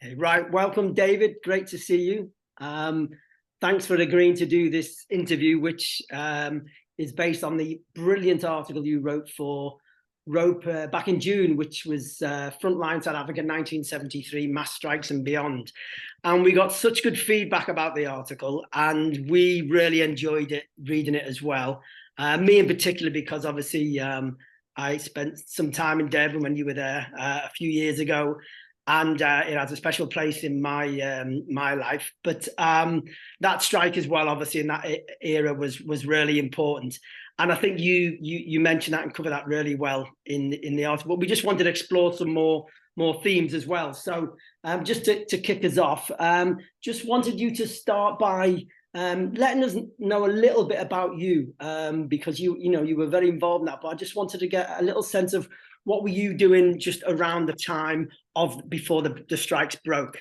Okay, right. Welcome, David. Great to see you. Thanks for agreeing to do this interview, which is based on the brilliant article you wrote for ROAPE back in June, which was Frontline South Africa 1973, Mass Strikes and Beyond. And we got such good feedback about the article, and we really enjoyed it, reading it as well. Me in particular, because obviously I spent some time in Durban when you were there a few years ago, and it has a special place in my my life. But that strike as well, obviously in that era, was really important. And I think you mentioned that and covered that really well in the article. But we just wanted to explore some more themes as well. So just to kick us off, just wanted you to start by letting us know a little bit about you, because you were very involved in that. But I just wanted to get a little sense of what were you doing just around the time of before the strikes broke.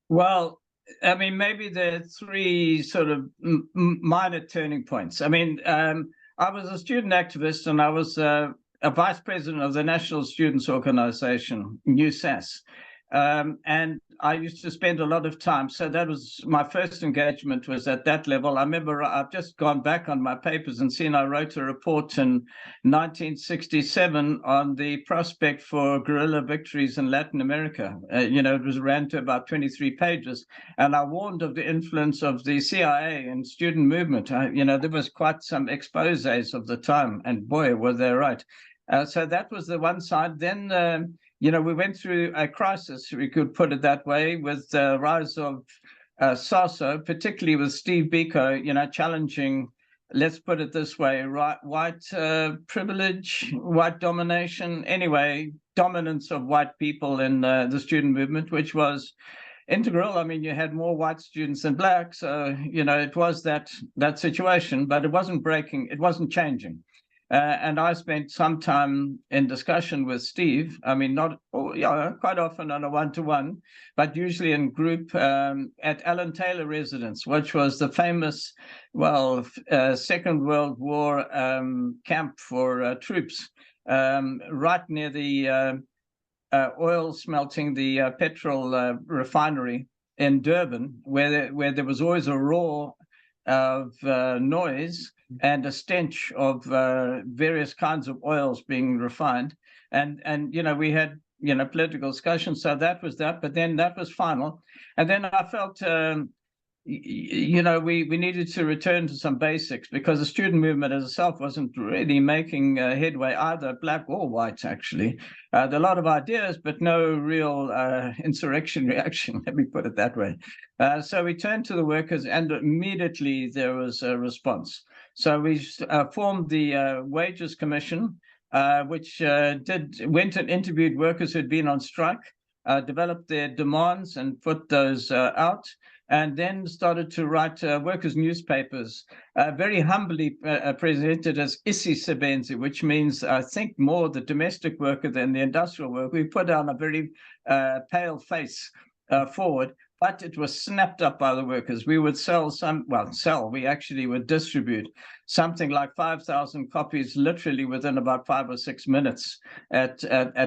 Well, I mean, maybe there are three sort of minor turning points. I mean, I was a student activist, and I was a vice president of the National Students Organization, NUSAS. And I used to spend a lot of time. So that was my first engagement, was at that level. I remember I've just gone back on my papers and seen I wrote a report in 1967 on the prospect for guerrilla victories in Latin America. It ran to about 23 pages. And I warned of the influence of the CIA and student movement. There was quite some exposés of the time, and boy, were they right. So that was the one side. Then we went through a crisis, we could put it that way, with the rise of SASO, particularly with Steve Biko, challenging, let's put it this way, white privilege, white domination, anyway, dominance of white people in the student movement, which was integral. I mean, you had more white students than black, so, it was that situation, but it wasn't breaking, it wasn't changing. And I spent some time in discussion with Steve. I mean, not quite often on a one-to-one, but usually in group at Alan Taylor Residence, which was the famous, Second World War camp for troops, right near the oil smelting, the petrol refinery in Durban, where there was always a roar of noise and a stench of various kinds of oils being refined, and we had political discussions. So that was that, but then that was final, and then I felt we needed to return to some basics, because the student movement as itself wasn't really making headway, either black or white, actually. There are a lot of ideas, but no real insurrection reaction, let me put it that way. So we turned to the workers, and immediately there was a response. So we formed the Wages Commission, which went and interviewed workers who'd been on strike, developed their demands and put those out, and then started to write workers' newspapers, very humbly presented as isisebenzi, which means, I think, more the domestic worker than the industrial worker. We put on a very pale face forward, but it was snapped up by the workers. We would we actually would distribute something like 5,000 copies literally within about 5 or 6 minutes at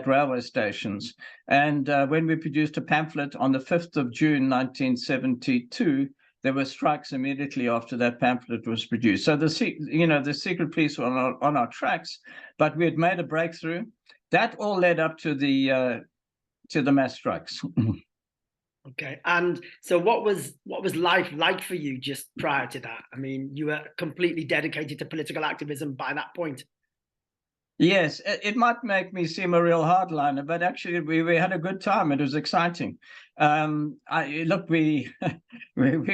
railway stations. And when we produced a pamphlet on the 5th of June, 1972, there were strikes immediately after that pamphlet was produced. So the secret police were on our tracks, but we had made a breakthrough. That all led up to the mass strikes. Okay, and so what was life like for you just prior to that? I mean, you were completely dedicated to political activism by that point. Yes, it might make me seem a real hardliner, but actually we had a good time. It was exciting. We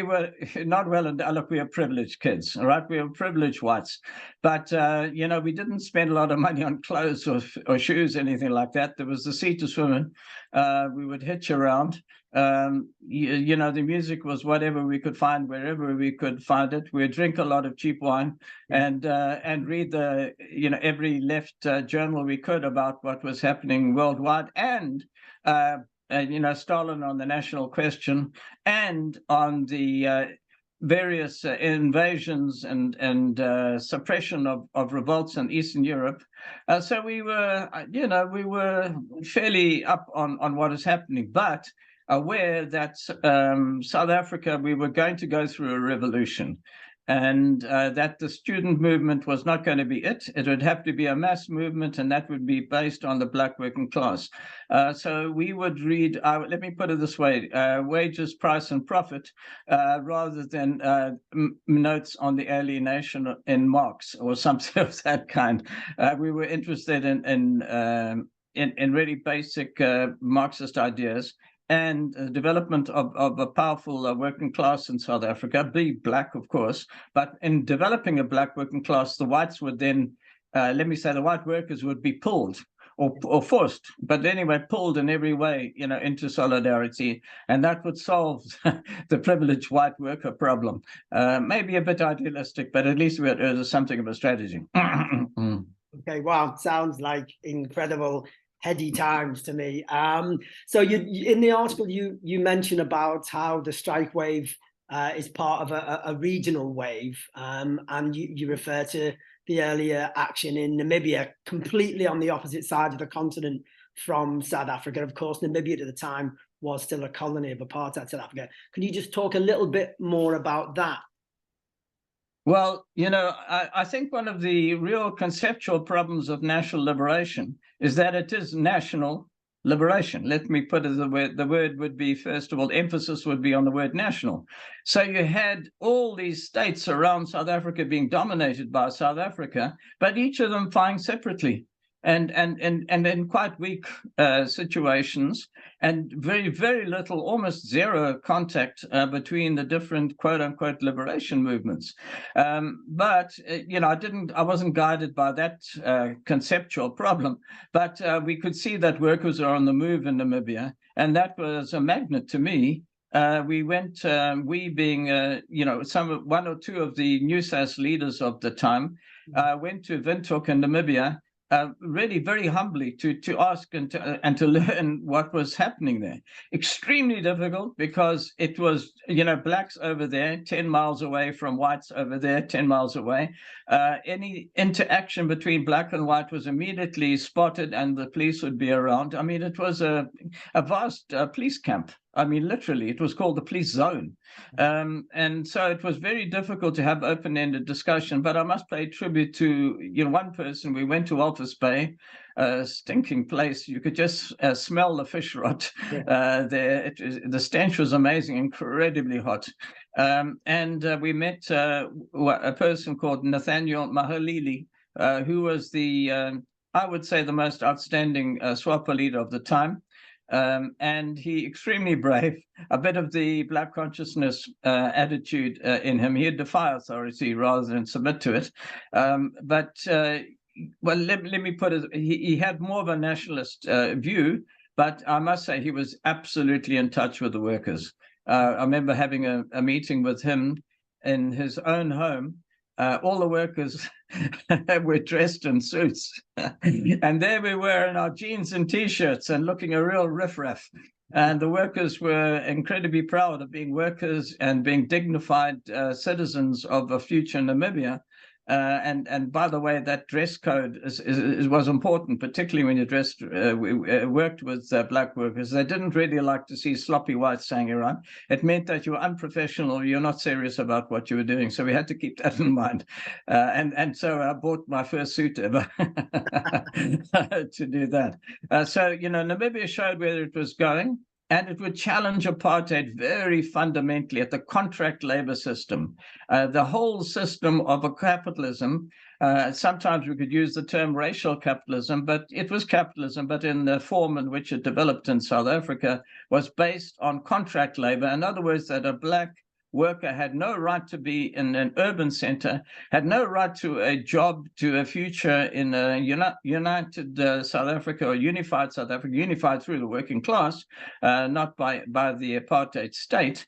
were not well, and look, we are privileged kids, all right? We were privileged whites, but we didn't spend a lot of money on clothes or shoes, anything like that. There was the sea to swim in. We would hitch around. The music was whatever we could find, wherever we could find it. We'd drink a lot of cheap wine and read every left journal we could about what was happening worldwide, and Stalin on the national question, and on the various invasions and suppression of revolts in Eastern Europe. So we were, we were fairly up on what is happening, but aware that South Africa, we were going to go through a revolution, and that the student movement was not going to be it. It would have to be a mass movement, and that would be based on the black working class. So we would read, let me put it this way, Wages, Price and Profit, rather than notes on the alienation in Marx or something of that kind. We were interested in really basic Marxist ideas, and development of a powerful working class in South Africa, be black, of course, but in developing a black working class, the whites would then, let me say, the white workers would be pulled or forced, but anyway, pulled in every way, into solidarity, and that would solve the privileged white worker problem. Maybe a bit idealistic, but at least it was something of a strategy. Okay, wow, sounds like incredible heady times to me. So you in the article you mention about how the strike wave is part of a regional wave, and you refer to the earlier action in Namibia, completely on the opposite side of the continent from South Africa. Of course, Namibia at the time was still a colony of apartheid South Africa. Can you just talk a little bit more about that? Well, I think one of the real conceptual problems of national liberation is that it is national liberation. Let me put it the word would be, first of all, emphasis would be on the word national. So you had all these states around South Africa being dominated by South Africa, but each of them fighting separately and in quite weak situations, and very, very little, almost zero contact between the different quote unquote liberation movements. But I wasn't guided by that conceptual problem, but we could see that workers are on the move in Namibia, and that was a magnet to me. We went, we being, one or two of the NUSAS leaders of the time, went to Windhoek in Namibia, really very humbly to ask and to learn what was happening there. Extremely difficult, because it was, blacks over there 10 miles away from whites over there 10 miles away. Any interaction between black and white was immediately spotted, and the police would be around. I mean, it was a vast police camp. I mean, literally, it was called the police zone. And so it was very difficult to have open-ended discussion. But I must pay tribute to one person. We went to Walvis Bay, a stinking place. You could just smell the fish rot there. The stench was amazing, incredibly hot. And we met a person called Nathaniel Mahalili, who was I would say, the most outstanding SWAPO leader of the time. And he extremely brave, a bit of the black consciousness attitude in him. He'd defy authority rather than submit to it. But let me put it, he had more of a nationalist view, but I must say he was absolutely in touch with the workers. I remember having a meeting with him in his own home. All the workers were dressed in suits. And there we were in our jeans and T-shirts and looking a real riffraff. And the workers were incredibly proud of being workers and being dignified citizens of a future Namibia. And by the way, that dress code was important, particularly when you worked with black workers. They didn't really like to see sloppy whites hanging around. It meant that you were unprofessional, you're not serious about what you were doing. So we had to keep that in mind. And so I bought my first suit ever to do that. So, Namibia showed where it was going. And it would challenge apartheid very fundamentally at the contract labor system, the whole system of a capitalism. Sometimes we could use the term racial capitalism, but it was capitalism, but in the form in which it developed in South Africa was based on contract labor. In other words, that a black worker had no right to be in an urban center, had no right to a job, to a future in a united South Africa, or unified South Africa, unified through the working class, not by the apartheid state,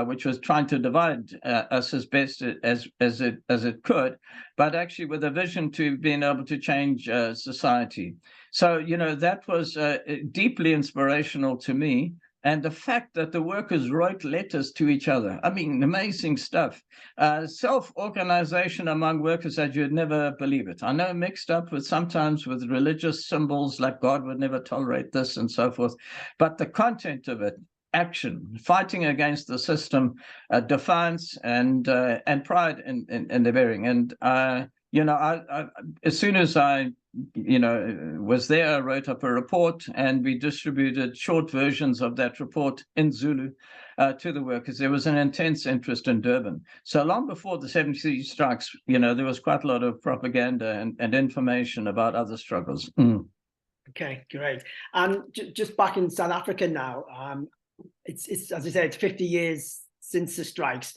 which was trying to divide us as best as it could, but actually with a vision to being able to change society. So, that was deeply inspirational to me. And the fact that the workers wrote letters to each other, I mean, amazing stuff. Self-organization among workers that you'd never believe it. I know mixed up with sometimes with religious symbols like God would never tolerate this and so forth. But the content of it, action, fighting against the system, defiance and pride in the bearing. And, as soon as I was there, I wrote up a report and we distributed short versions of that report in Zulu to the workers. There was an intense interest in Durban. So long before the 73 strikes, there was quite a lot of propaganda and information about other struggles. Okay, great. And just back in South Africa now, it's as I said, it's 50 years since the strikes.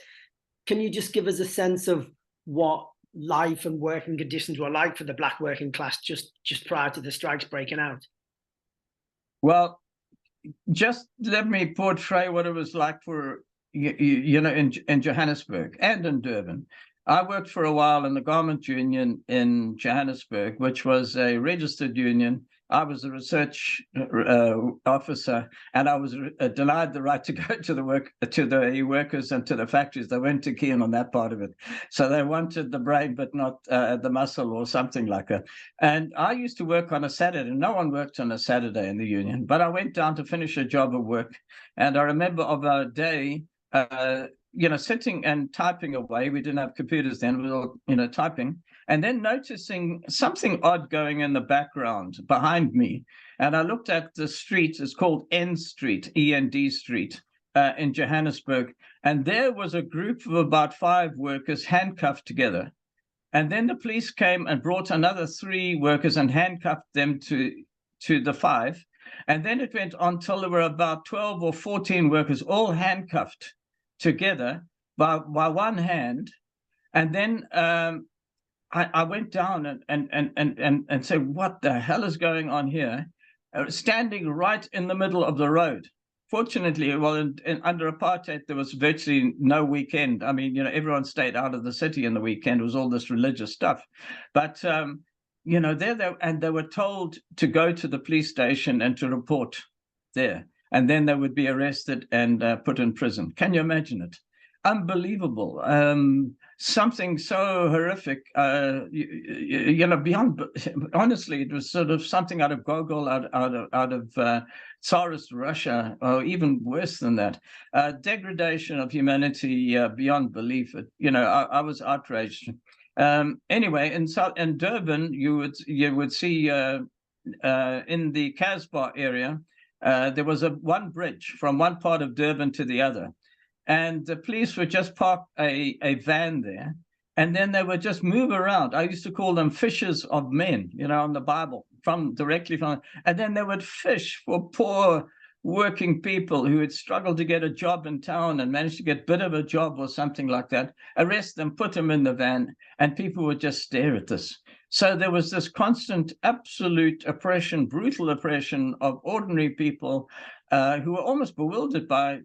Can you just give us a sense of what life and working conditions were like for the Black working class just prior to the strikes breaking out? Well, just let me portray what it was like for in Johannesburg and in Durban. I worked for a while in the garment union in Johannesburg, which was a registered union. I was a research officer, and I was denied the right to go to the workers and to the factories. They weren't too keen on that part of it. So they wanted the brain, but not the muscle or something like that. And I used to work on a Saturday. No one worked on a Saturday in the union, but I went down to finish a job of work. And I remember of a day, sitting and typing away. We didn't have computers then. We were, typing. And then noticing something odd going in the background behind me. And I looked at the street. It's called N Street, END Street, in Johannesburg. And there was a group of about 5 workers handcuffed together. And then the police came and brought another 3 workers and handcuffed them to the 5. And then it went on till there were about 12 or 14 workers all handcuffed together by one hand. And then I went down and said, what the hell is going on here? Standing right in the middle of the road. Fortunately, under apartheid, there was virtually no weekend. I mean, everyone stayed out of the city in the weekend. It was all this religious stuff. But, they were told to go to the police station and to report there. And then they would be arrested and put in prison. Can you imagine it? Unbelievable. Something so horrific, beyond, honestly, it was sort of something out of Gogol, out of Tsarist Russia, or even worse than that. Degradation of humanity beyond belief. I was outraged. Anyway, in Durban, you would see in the Casbah area, there was one bridge from one part of Durban to the other. And the police would just park a van there, and then they would just move around. I used to call them fishers of men, on the Bible, directly from, and then they would fish for poor working people who had struggled to get a job in town and managed to get a bit of a job or something like that, arrest them, put them in the van, and people would just stare at this. So there was this constant, absolute oppression, brutal oppression of ordinary people who were almost bewildered by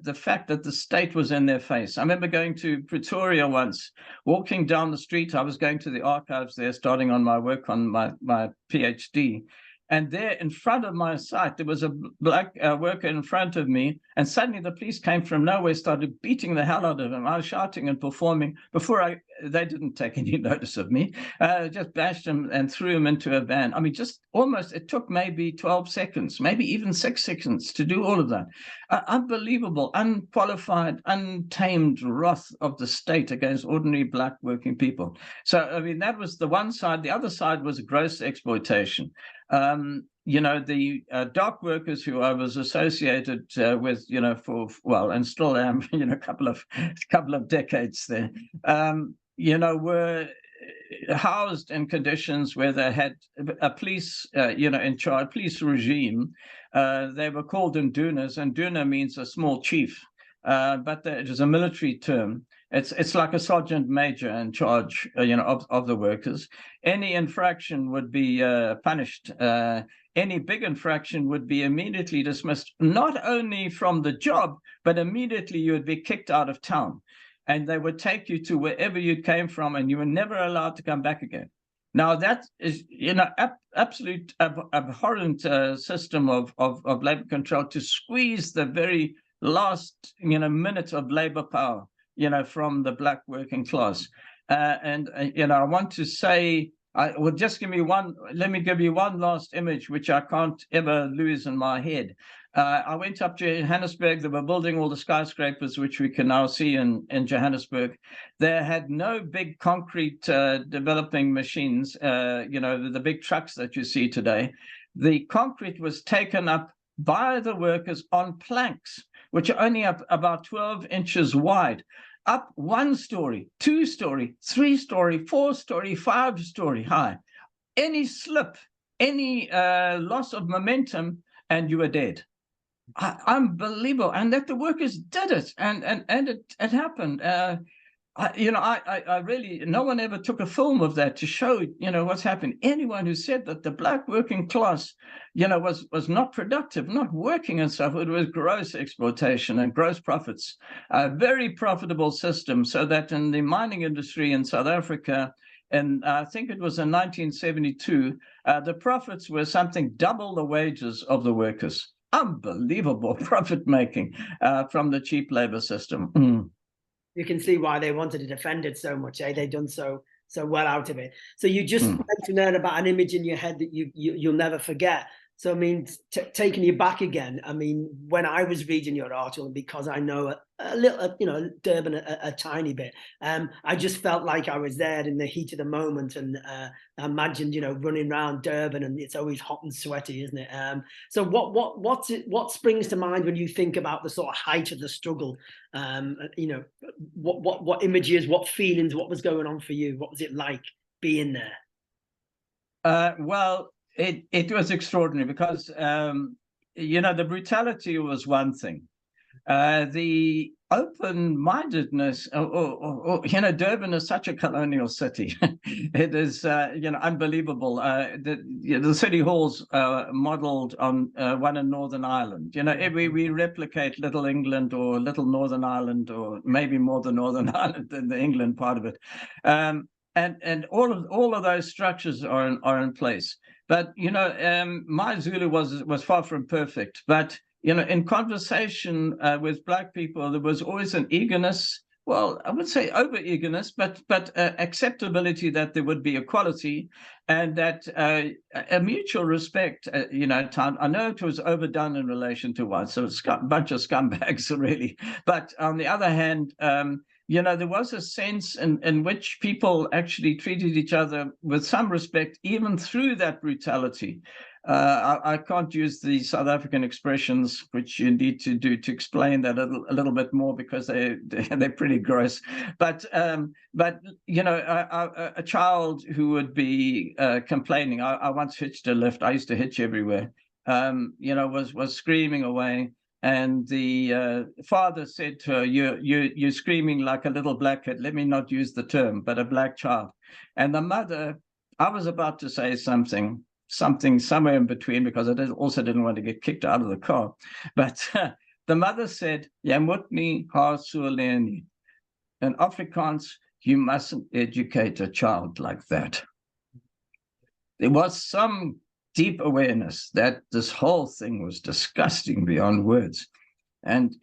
the fact that the state was in their face. I remember going to Pretoria once, walking down the street. I was going to the archives there, starting on my work on my PhD. And there in front of my sight, there was a black worker in front of me. And suddenly the police came from nowhere, started beating the hell out of him. I was shouting and performing. They didn't take any notice of me. Just bashed him and threw him into a van. I mean, just almost, it took maybe 12 seconds, maybe even 6 seconds to do all of that. Unbelievable, unqualified, untamed wrath of the state against ordinary black working people. So, I mean, that was the one side. The other side was gross exploitation. The dock workers who I was associated with, and still am, a couple of decades there, were housed in conditions where they had a police, in charge, police regime. They were called indunas, and Nduna means a small chief, but it is a military term. It's like a sergeant major in charge, of the workers. Any infraction would be punished. Any big infraction would be immediately dismissed, not only from the job, but immediately you would be kicked out of town. And they would take you to wherever you came from, and you were never allowed to come back again. Now that is, absolute abhorrent system of labor control to squeeze the very last, minute of labor power, from the black working class. And I want to say, let me give you one last image, which I can't ever lose in my head. I went up to Johannesburg. They were building all the skyscrapers, which we can now see in Johannesburg. They had no big concrete developing machines, the big trucks that you see today. The concrete was taken up by the workers on planks, which are only up about 12 inches wide, up 1 story, 2 story, 3 story, 4 story, 5 story high. Any slip, any loss of momentum, and you were dead. Unbelievable. And that the workers did it, and it happened. I really, no one ever took a film of that to show, what's happened. Anyone who said that the black working class, was not productive, not working and stuff, it was gross exploitation and gross profits. A very profitable system, so that in the mining industry in South Africa, and I think it was in 1972, the profits were something double the wages of the workers. Unbelievable profit making from the cheap labor system. You can see why they wanted to defend it so much. They've done so well out of it. So you just mentioned there about an image in your head that you'll never forget. So, I mean, taking you back again, I mean, when I was reading your article, because I know a little, Durban a tiny bit, I just felt like I was there in the heat of the moment, and I imagined, running around Durban, and it's always hot and sweaty, isn't it? So what springs to mind when you think about the sort of height of the struggle? What images, what feelings, what was going on for you? What was it like being there? Well, it was extraordinary because, the brutality was one thing. The open-mindedness, Durban is such a colonial city. It is, unbelievable. The city halls modeled on one in Northern Ireland. We replicate Little England or Little Northern Ireland, or maybe more than Northern Ireland than the England part of it. And all of those structures are in place. But, my Zulu was far from perfect. But, in conversation with black people, there was always an eagerness, well, I would say over-eagerness, but acceptability that there would be equality, and that a mutual respect, I know it was overdone in relation to whites, so it's a bunch of scumbags, really. But on the other hand, there was a sense in which people actually treated each other with some respect, even through that brutality. I can't use the South African expressions, which you need to do to explain that a little bit more, because they're pretty gross. But a child who would be complaining. I once hitched a lift. I used to hitch everywhere. Was screaming away. And the father said to her, you're screaming like a little black kid. Let me not use the term, but a black child. And the mother, I was about to say something somewhere in between, because I also didn't want to get kicked out of the car. But the mother said, "Jy moet nie haar so leer nie." In Afrikaans, you mustn't educate a child like that. There was some deep awareness that this whole thing was disgusting beyond words. And,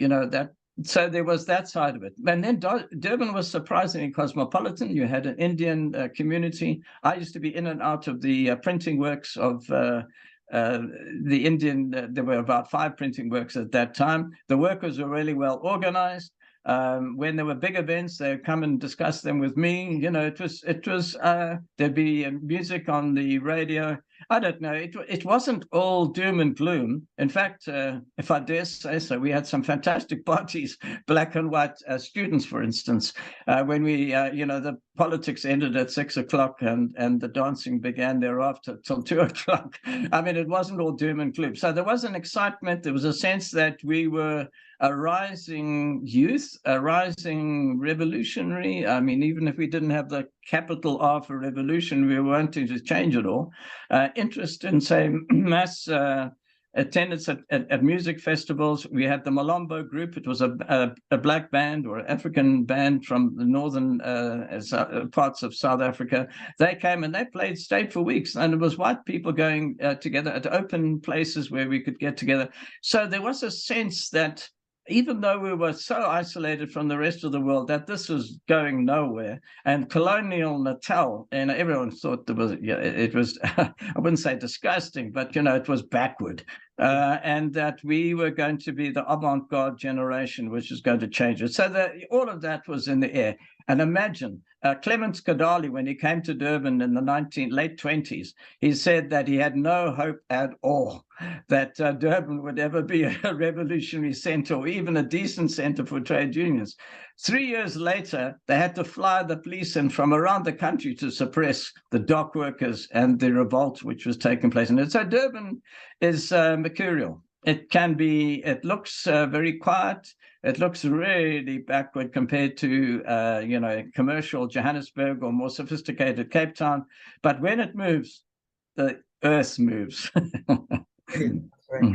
so there was that side of it. And then Durban was surprisingly cosmopolitan. You had an Indian community. I used to be in and out of the printing works of the Indian. There were about 5 printing works at that time. The workers were really well organized. When there were big events, they'd come and discuss them with me. It was there'd be music on the radio. I don't know. It wasn't all doom and gloom. In fact, if I dare say so, we had some fantastic parties, black and white students, for instance, when we, the politics ended at 6 o'clock and the dancing began thereafter till 2 o'clock. I mean, it wasn't all doom and gloom. So there was an excitement. There was a sense that we were a rising youth, a rising revolutionary. I mean, even if we didn't have the capital R for revolution, we were wanting to change it all. Interest in, say, mass attendance at music festivals. We had the Malombo group. It was a black band or African band from the northern parts of South Africa. They came and they stayed for weeks, and it was white people going together at open places where we could get together. So there was a sense that even though we were so isolated from the rest of the world, that this was going nowhere. And colonial Natal, and everyone thought it was, I wouldn't say disgusting, but, it was backward. And that we were going to be the avant-garde generation, which is going to change it. So all of that was in the air. And imagine, Clemens Kadali, when he came to Durban in the late 20s, he said that he had no hope at all that Durban would ever be a revolutionary center or even a decent center for trade unions. 3 years later, they had to fly the police in from around the country to suppress the dock workers and the revolt which was taking place. And so Durban is mercurial. It looks very quiet. It looks really backward compared to, commercial Johannesburg or more sophisticated Cape Town. But when it moves, the earth moves. Right.